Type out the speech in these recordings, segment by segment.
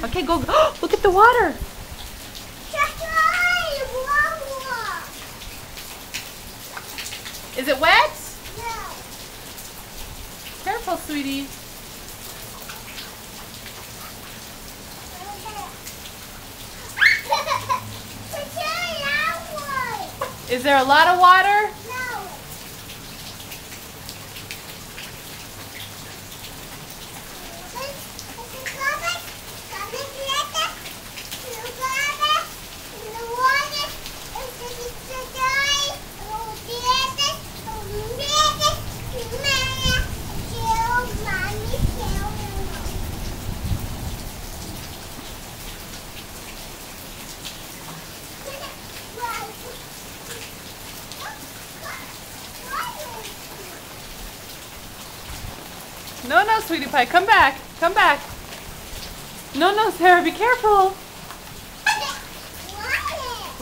Okay, go. Oh, look at the water. Is it wet? No. Careful, sweetie. Is there a lot of water? No. No, no, sweetie pie, come back. Come back. No, no, Sarah, be careful.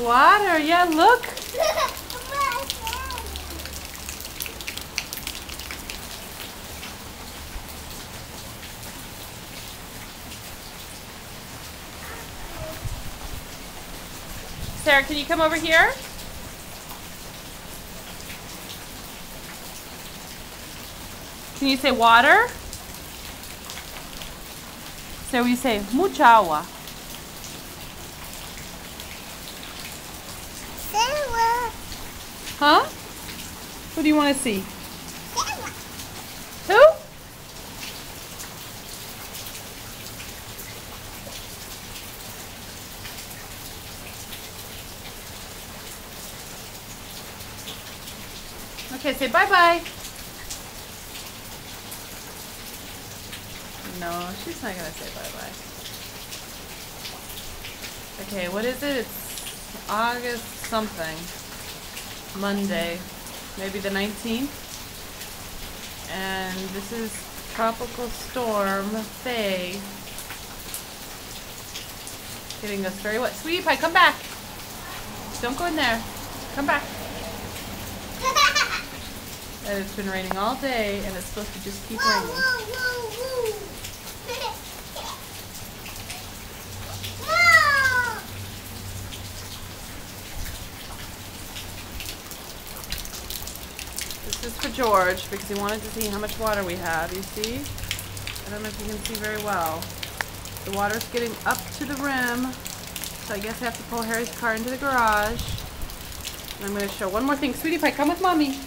Water, yeah, look. Sarah, can you come over here? Can you say water? Sarah, will you say mucha agua? Sarah. Huh? What do you want to see? Sarah. Who? Okay, say bye-bye. No, she's not going to say bye-bye. Okay, what is it? It's August something. Monday. Maybe the 19th. And this is Tropical Storm Faye. Getting us very wet. Sweetie pie, come back. Don't go in there. Come back. And it's been raining all day, and it's supposed to just keep raining. This is for George, because he wanted to see how much water we have, you see? I don't know if you can see very well. The water's getting up to the rim, so I guess I have to pull Harry's car into the garage. And I'm going to show one more thing. Sweetie pie, come with Mommy.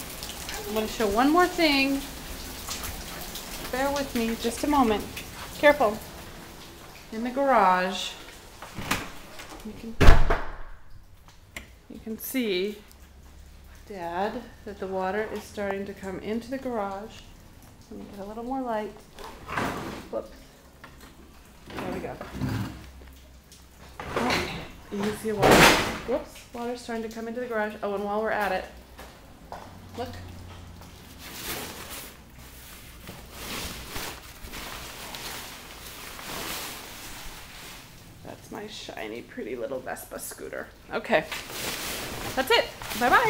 I'm going to show one more thing. Bear with me just a moment. Careful. In the garage, you can see, Dad, that the water is starting to come into the garage. Let me get a little more light. Whoops. There we go. Oh, you can see water. Whoops. Water's starting to come into the garage. Oh, and while we're at it, look. That's my shiny, pretty little Vespa scooter. Okay. That's it. Bye-bye.